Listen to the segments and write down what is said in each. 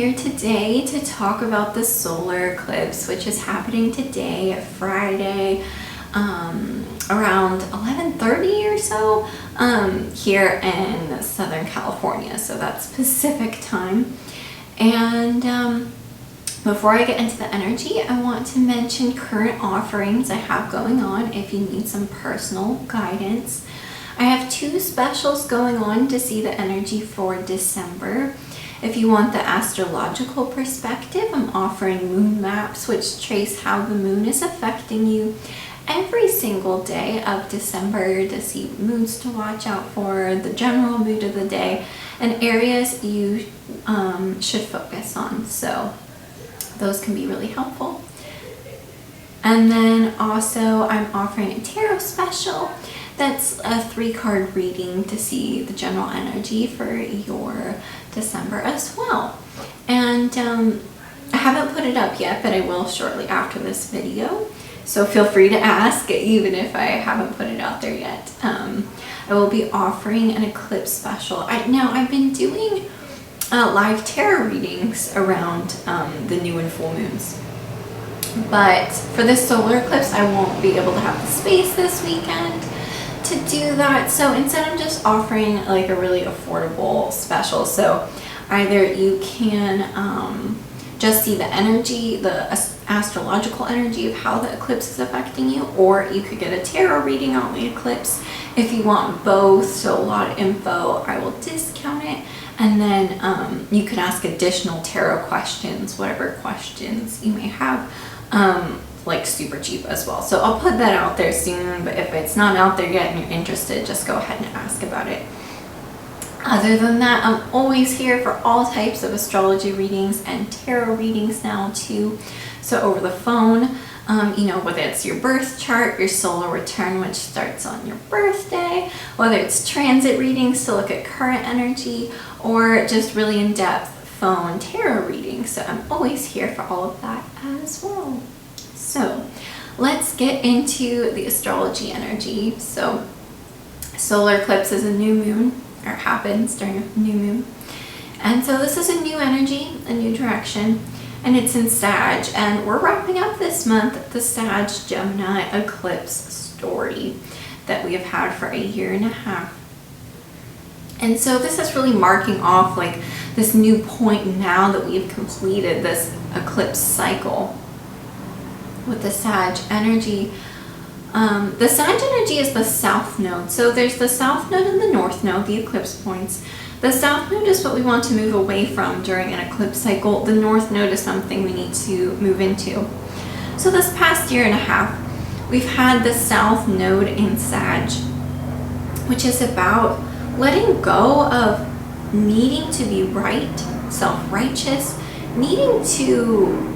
here today to talk about the solar eclipse, which is happening today, Friday, around 11:30 or so, here in Southern California. So that's Pacific time. And before I get into the energy, I want to mention current offerings I have going on if you need some personal guidance. I have 2 specials going on to see the energy for December. If you want the astrological perspective, I'm offering moon maps which trace how the moon is affecting you every single day of December to see moons to watch out for, the general mood of the day, and areas you should focus on. So those can be really helpful. And then also I'm offering a tarot special. That's a 3-card reading to see the general energy for your December as well. And I haven't put it up yet, but I will shortly after this video. So feel free to ask, even if I haven't put it out there yet. I will be offering an eclipse special. Now I've been doing live tarot readings around the new and full moons. But for this solar eclipse, I won't be able to have the space this weekend to do that. So instead I'm just offering like a really affordable special. So either you can just see the energy, the astrological energy of how the eclipse is affecting you, or you could get a tarot reading on the eclipse. If you want both, so a lot of info, I will discount it. And then you can ask additional tarot questions, whatever questions you may have, like super cheap as well. So I'll put that out there soon, but if it's not out there yet and you're interested, just go ahead and ask about it. Other than that, I'm always here for all types of astrology readings and tarot readings now too. So over the phone, you know, whether it's your birth chart, your solar return, which starts on your birthday, whether it's transit readings to look at current energy, or just really in-depth phone tarot readings. So I'm always here for all of that as well. So let's get into the astrology energy. So solar eclipse is a new moon, or happens during a new moon. And so this is a new energy, a new direction, and it's in Sag. And we're wrapping up this month the Sag-Gemini Eclipse story that we have had for 1.5 years. And so this is really marking off like this new point now that we've completed this eclipse cycle with the Sag energy. The Sag energy is the south node. So there's the south node and the north node, the eclipse points. The south node is what we want to move away from during an eclipse cycle. The north node is something we need to move into. So this past 1.5 years, we've had the south node in Sag, which is about letting go of needing to be right, self-righteous, needing to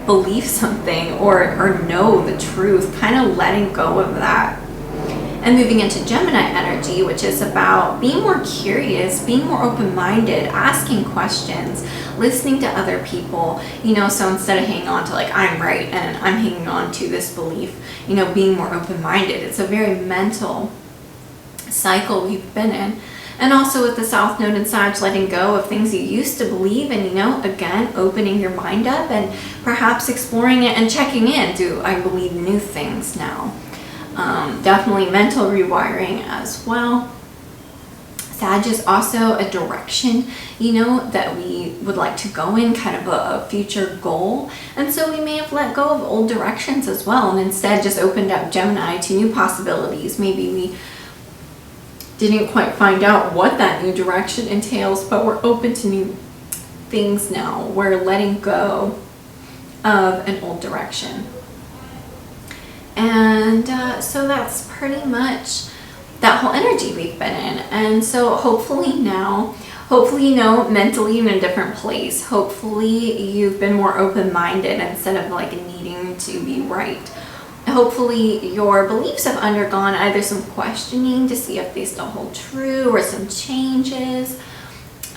believe something or know the truth, kind of letting go of that. And moving into Gemini energy, which is about being more curious, being more open-minded, asking questions, listening to other people, you know, so instead of hanging on to like, I'm right and I'm hanging on to this belief, you know, being more open-minded. It's a very mental cycle we've been in. And also with the south node in Sag, letting go of things you used to believe and, you know, again, opening your mind up and perhaps exploring it and checking in. Do I believe new things now? Definitely mental rewiring as well. Sag is also a direction, you know, that we would like to go in, kind of a future goal. And so we may have let go of old directions as well and instead just opened up Gemini to new possibilities. Maybe we didn't quite find out what that new direction entails, but we're open to new things now. We're letting go of an old direction. And so that's pretty much that whole energy we've been in. And so hopefully now, you know, mentally in a different place. Hopefully you've been more open-minded instead of like needing to be right. Hopefully your beliefs have undergone either some questioning to see if they still hold true or some changes.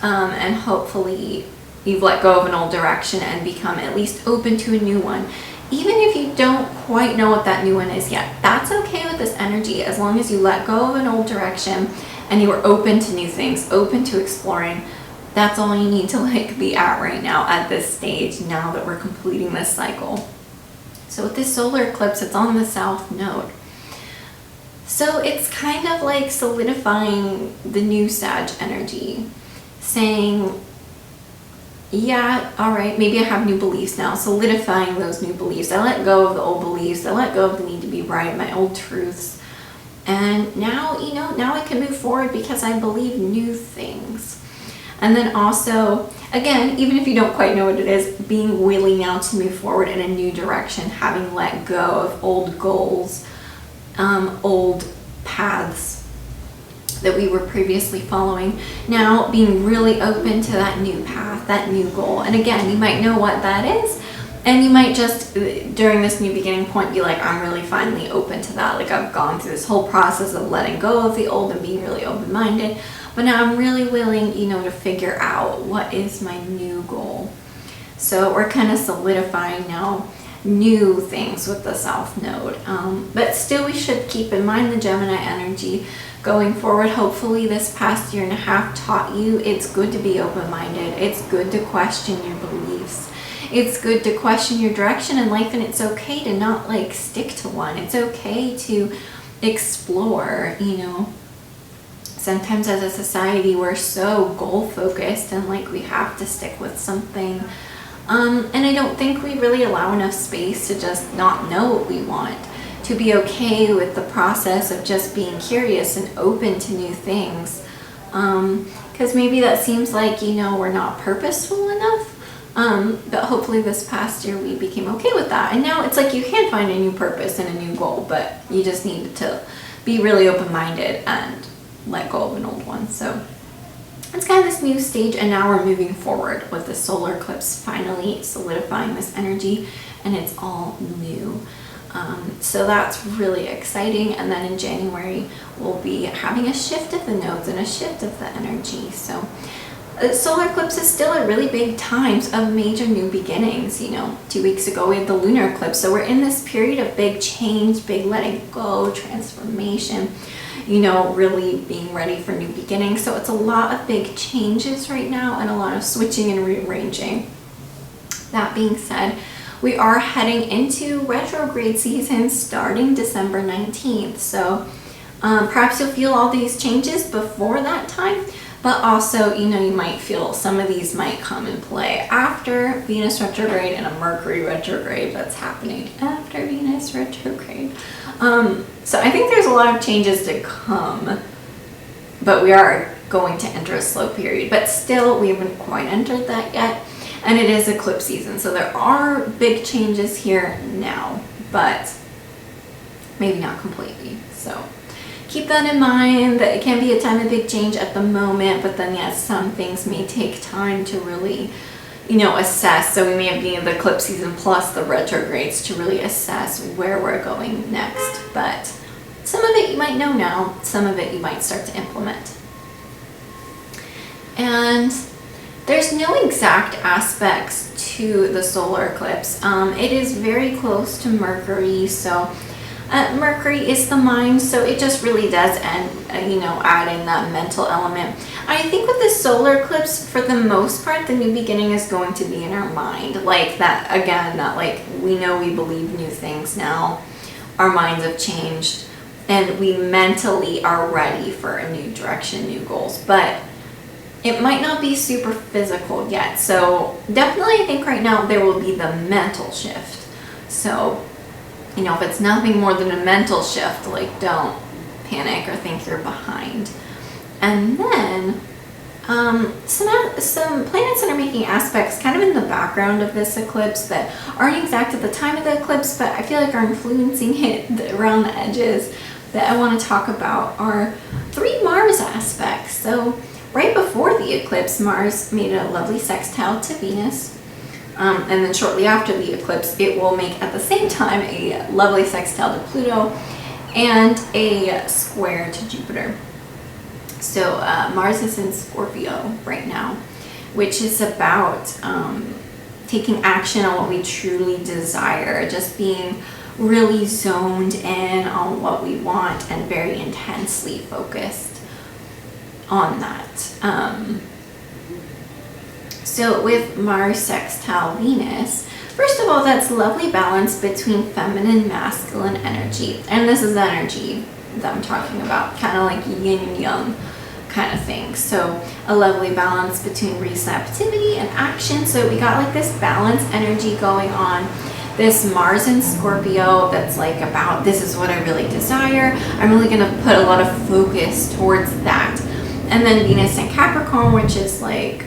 And hopefully you've let go of an old direction and become at least open to a new one. Even if you don't quite know what that new one is yet, that's okay with this energy as long as you let go of an old direction and you are open to new things, open to exploring, That's all you need to like be at right now at this stage, now that we're completing this cycle. So with this solar eclipse, it's on the south node. So it's kind of like solidifying the new Sag energy, saying, yeah, all right, maybe I have new beliefs now, solidifying those new beliefs. I let go of the old beliefs. I let go of the need to be right, my old truths. And now, you know, now I can move forward because I believe new things. And then also, again, even if you don't quite know what it is, being willing now to move forward in a new direction, having let go of old goals, old paths that we were previously following, now being really open to that new path, that new goal. And again, you might know what that is, and you might just, during this new beginning point, be like, I'm really finally open to that. Like, I've gone through this whole process of letting go of the old and being really open-minded, but now I'm really willing, you know, to figure out what is my new goal. So we're kind of solidifying now new things with the south node, but still we should keep in mind the Gemini energy going forward. Hopefully this past year and a half taught you it's good to be open-minded. It's good to question your beliefs. It's good to question your direction in life, and it's okay to not like stick to one. It's okay to explore, you know. Sometimes as a society we're so goal focused and like we have to stick with something. And I don't think we really allow enough space to just not know what we want, to be okay with the process of just being curious and open to new things. Because maybe that seems like, you know, we're not purposeful enough. But hopefully this past year we became okay with that. And now it's like you can find a new purpose and a new goal, but you just need to be really open-minded and let go of an old one. So it's kind of this new stage, and now we're moving forward with the solar eclipse finally solidifying this energy, and it's all new. So that's really exciting. And then in January we'll be having a shift of the nodes and a shift of the energy. So solar eclipse is still at really big times of major new beginnings. You know, 2 weeks ago we had the lunar eclipse, so we're in this period of big change, big letting go, transformation, you know, really being ready for new beginnings. So it's a lot of big changes right now and a lot of switching and rearranging. That being said, we are heading into retrograde season starting December 19th. So perhaps you'll feel all these changes before that time, but also, you know, you might feel some of these might come in play after Venus retrograde and a Mercury retrograde that's happening after Venus retrograde. So I think there's a lot of changes to come, but we are going to enter a slow period, but still we haven't quite entered that yet. And it is eclipse season, so there are big changes here now, but maybe not completely. So keep that in mind, that it can be a time of big change at the moment, but then yes, some things may take time to really, you know, assess. So we may have been in the eclipse season plus the retrogrades to really assess where we're going next. But some of it you might know now, some of it you might start to implement. And there's no exact aspects to the solar eclipse. It is very close to Mercury, so Mercury is the mind, so it just really does you know, add in that mental element. I think with the solar eclipse, for the most part, the new beginning is going to be in our mind. Like that, again, that like we know we believe new things now. Our minds have changed, and we mentally are ready for a new direction, new goals. But it might not be super physical yet. So definitely I think right now there will be the mental shift. So, you know, if it's nothing more than a mental shift, like don't panic or think you're behind. And then some planets that are making aspects kind of in the background of this eclipse that aren't exact at the time of the eclipse, but I feel like are influencing it around the edges that I want to talk about are 3 Mars aspects. So right before the eclipse, Mars made a lovely sextile to Venus. And then shortly after the eclipse, it will make at the same time a lovely sextile to Pluto and a square to Jupiter. So Mars is in Scorpio right now, which is about taking action on what we truly desire, just being really zoned in on what we want and very intensely focused on that. So with Mars sextile Venus, first of all, that's lovely balance between feminine, masculine energy. And this is the energy that I'm talking about, kind of like yin and yang kind of thing. So a lovely balance between receptivity and action. So we got like this balance energy going on. This Mars in Scorpio that's like about, this is what I really desire. I'm really going to put a lot of focus towards that. And then Venus in Capricorn, which is like,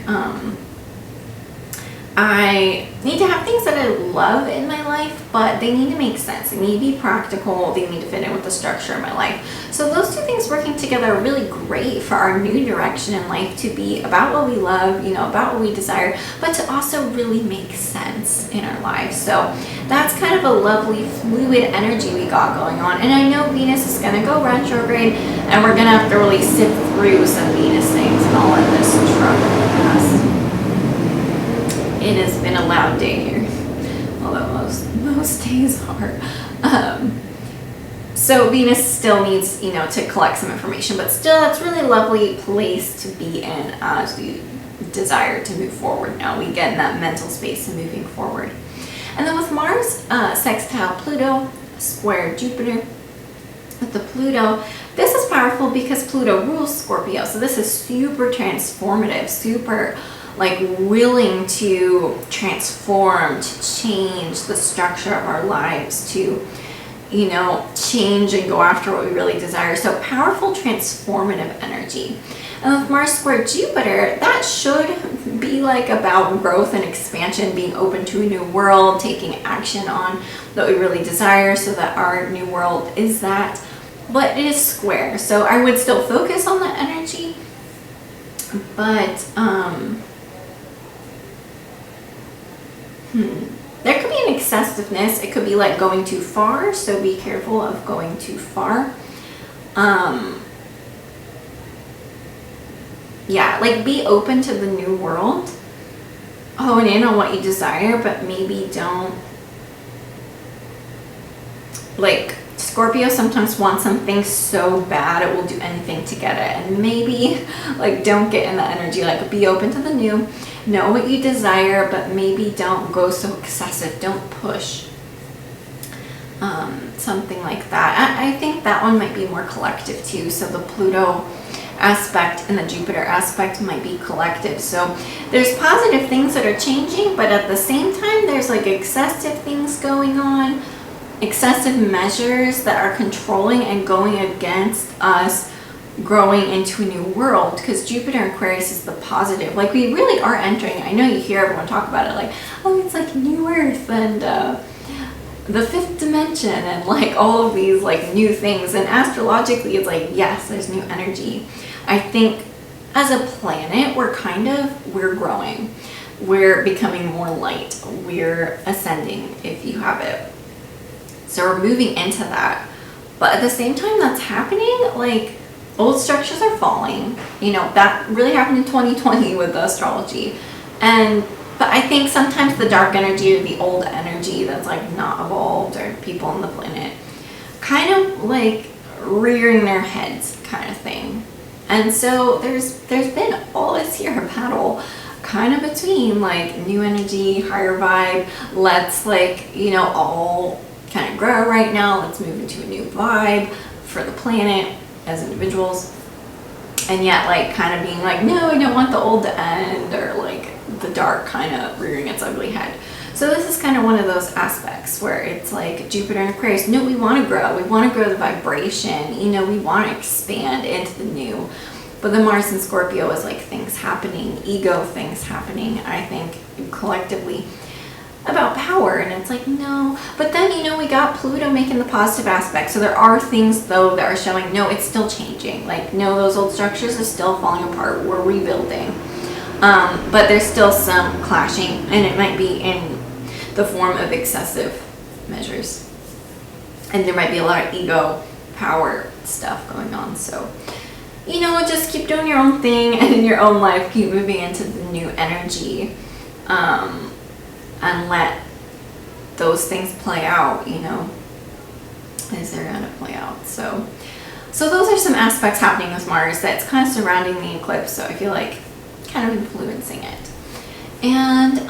I need to have things that I love in my life, but they need to make sense. They need to be practical. They need to fit in with the structure of my life. So those two things working together are really great for our new direction in life, to be about what we love, you know, about what we desire, but to also really make sense in our lives. So that's kind of a lovely fluid energy we got going on. And I know Venus is going to go retrograde, and we're going to have to really sift through some Venus things and all of this trouble. It has been a loud day here, although most days are. So Venus still needs, you know, to collect some information, but still, that's really a lovely place to be in as we desire to move forward. Now we get in that mental space of moving forward. And then with Mars sextile Pluto, square Jupiter, with the Pluto, this is powerful because Pluto rules Scorpio. So this is super transformative, super like willing to transform, to change the structure of our lives, to, you know, change and go after what we really desire. So powerful, transformative energy. And with Mars square Jupiter, that should be like about growth and expansion, being open to a new world, taking action on what we really desire, so that our new world is that. But it is square, so I would still focus on that energy, but there could be an excessiveness. It could be like going too far, so be careful of going too far. Yeah, like be open to the new world. Hone in on what you desire, but maybe don't, like Scorpio sometimes wants something so bad it will do anything to get it. And maybe like don't get in the energy, like be open to the new. Know what you desire, but maybe don't go so excessive. Don't push. Something like that. I think that one might be more collective too. So the Pluto aspect and the Jupiter aspect might be collective. So there's positive things that are changing, but at the same time, there's like excessive things going on, excessive measures that are controlling and going against us growing into a new world, because Jupiter in Aquarius is the positive. Like we really are entering, I know you hear everyone talk about it like, oh, it's like new earth and the fifth dimension and like all of these like new things, and astrologically it's like, yes, there's new energy. I think as a planet we're growing, we're becoming more light, we're ascending if you have it. So we're moving into that, but at the same time that's happening, like old structures are falling. You know, that really happened in 2020 with the astrology. But I think sometimes the dark energy or the old energy that's like not evolved, or people on the planet kind of like rearing their heads kind of thing. And so there's been all this year battle kind of between like new energy, higher vibe, let's like, you know, all kind of grow right now, let's move into a new vibe for the planet as individuals, and yet like kind of being like, no, I don't want the old to end, or like the dark kind of rearing its ugly head. So this is kind of one of those aspects where it's like Jupiter and Aquarius, no, we want to grow the vibration, you know, we want to expand into the new. But the Mars in Scorpio is like things happening, ego things happening, I think collectively, about power. And it's like, no. But then, you know, we got Pluto making the positive aspect. So there are things though that are showing, no, it's still changing. Like, no, those old structures are still falling apart. We're rebuilding. But there's still some clashing, and it might be in the form of excessive measures. And there might be a lot of ego, power stuff going on. So, you know, just keep doing your own thing, and in your own life, keep moving into the new energy. And let those things play out, you know, as they're going to play out. So those are some aspects happening with Mars that's kind of surrounding the eclipse. So I feel like kind of influencing it. And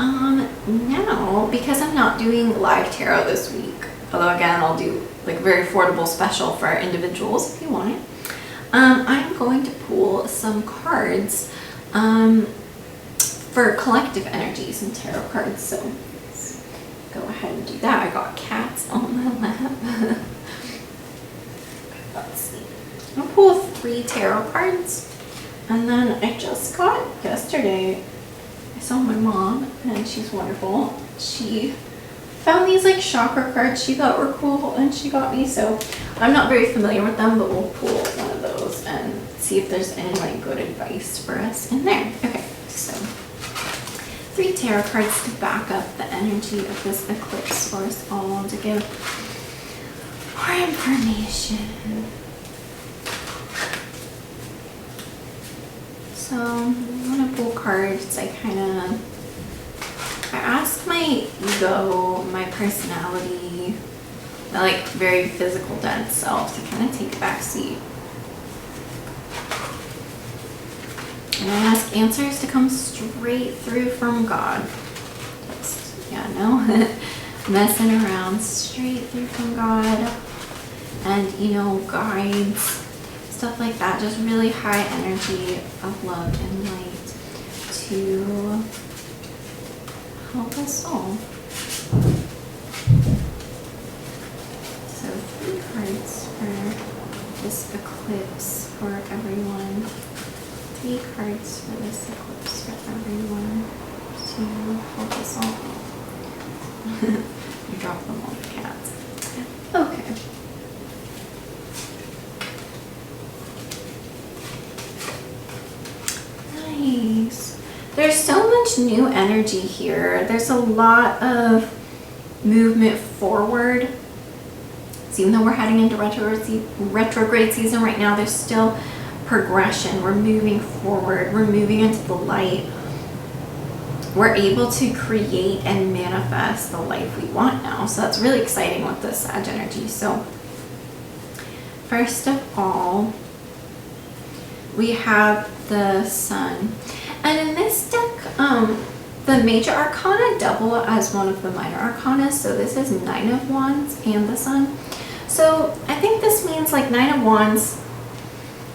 now, because I'm not doing live tarot this week, although again I'll do like a very affordable special for individuals if you want it, I'm going to pull some cards for collective energies and tarot cards. So let's go ahead and do that. I got cats on my lap. Let's see. I'll pull 3 tarot cards. And then I just got yesterday, I saw my mom and she's wonderful. She found these like chakra cards she thought were cool and she got me. So I'm not very familiar with them, but we'll pull one of those and see if there's any like good advice for us in there. Okay, so 3 tarot cards to back up the energy of this eclipse for us all to give more information. So I'm gonna pull cards. I ask my ego, my personality, my like very physical dense self to kind of take a back seat. And I ask answers to come straight through from God. Just, yeah, no messing around, straight through from God. And, you know, guides, stuff like that, just really high energy of love and light to help us all. So 3 cards for this eclipse for everyone. 3 cards for this eclipse for everyone to help us all. You drop them on the cats. Okay. Nice. There's so much new energy here. There's a lot of movement forward. So even though we're heading into retrograde season right now, there's still progression. We're moving forward. We're moving into the light. We're able to create and manifest the life we want now. So that's really exciting with this Sag energy. So first of all, we have the Sun. And in this deck, the major arcana double as one of the minor arcana. So this is 9 of Wands and the Sun. So I think this means like 9 of Wands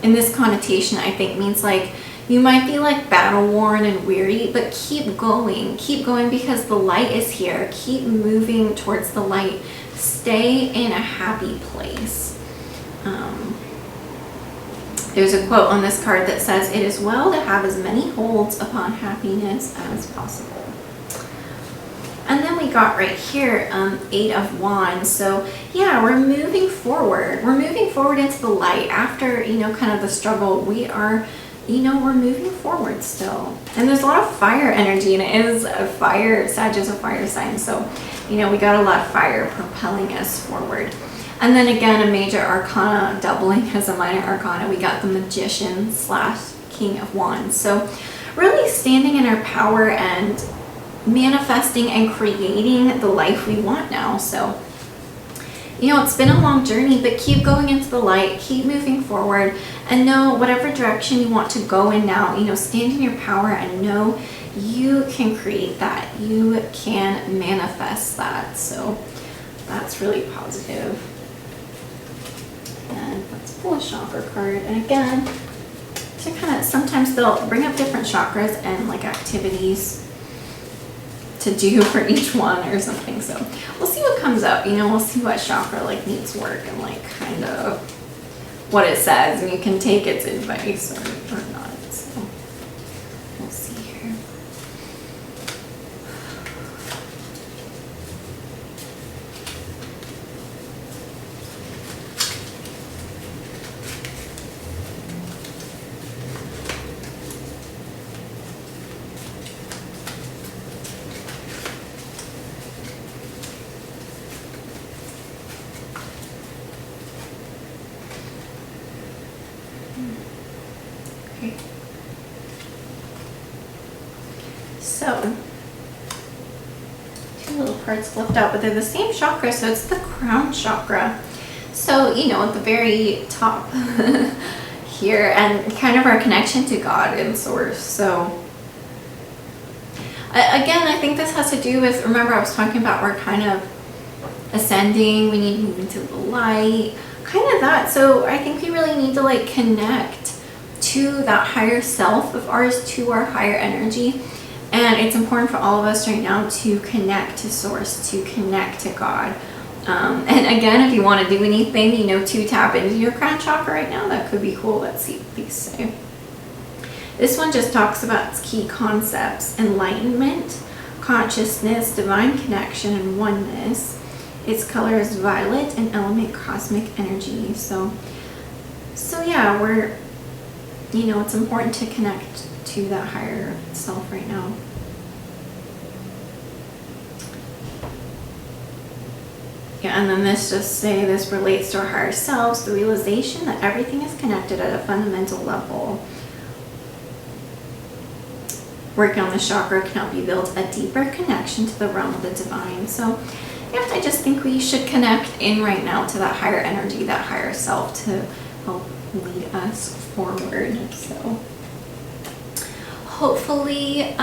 in this connotation, I think means like you might be like battle worn and weary, but keep going because the light is here. Keep moving towards the light. Stay in a happy place. There's a quote on this card that says, "It is well to have as many holds upon happiness as possible." And then we got right here, 8 of Wands. So yeah, we're moving forward. We're moving forward into the light after, you know, kind of the struggle. We are, you know, we're moving forward still. And there's a lot of fire energy, and it is a fire, Sag is a fire sign. So, you know, we got a lot of fire propelling us forward. And then again, a major arcana doubling as a minor arcana. We got the Magician / King of Wands. So really standing in our power and manifesting and creating the life we want now. So, you know, it's been a long journey, but keep going into the light, keep moving forward, and know whatever direction you want to go in now, you know, stand in your power and know you can create that. You can manifest that. So that's really positive. And let's pull a chakra card. And again, to kind of, sometimes they'll bring up different chakras and like activities to do for each one or something. So we'll see what comes up. You know, we'll see what chakra like needs work and like kind of what it says, and you can take its advice or not. So we'll see here. So, 2 little cards flipped out, but they're the same chakra, so it's the crown chakra. So, you know, at the very top here, and kind of our connection to God and Source. So, Again, I think this has to do with, remember I was talking about we're kind of ascending, we need to move into the light, kind of that. So I think we really need to like connect to that higher self of ours, to our higher energy. And it's important for all of us right now to connect to source, to connect to God. And again, if you want to do anything, you know, to tap into your crown chakra right now, that could be cool. Let's see what these say. This one just talks about its key concepts: enlightenment, consciousness, divine connection, and oneness. Its color is violet and element cosmic energy. So yeah, we're, you know, it's important to connect to that higher self right now. Yeah, and then this relates to our higher selves, the realization that everything is connected at a fundamental level. Working on this chakra can help you build a deeper connection to the realm of the divine. So yeah, I just think we should connect in right now to that higher energy, that higher self, to help lead us forward. So hopefully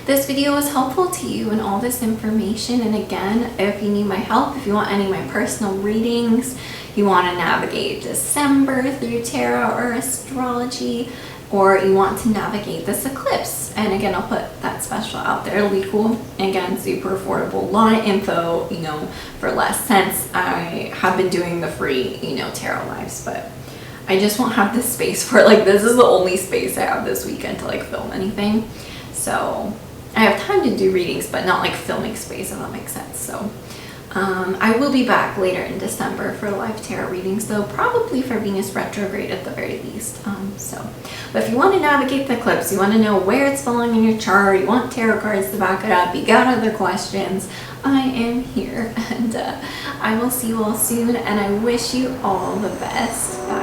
this video was helpful to you and all this information. And again, if you need my help, if you want any of my personal readings, you want to navigate December through tarot or astrology, or you want to navigate this eclipse, and again, I'll put that special out there. It'll be cool. Again, super affordable, a lot of info, you know, for less, since I have been doing the free, you know, tarot lives, but I just won't have the space for it. Like, this is the only space I have this weekend to like film anything. So I have time to do readings, but not like filming space, if that makes sense. So I will be back later in December for live tarot readings, though probably for Venus retrograde at the very least. But if you want to navigate the eclipse, you want to know where it's falling in your chart, you want tarot cards to back it up, you got other questions, I am here. And I will see you all soon, and I wish you all the best. Bye.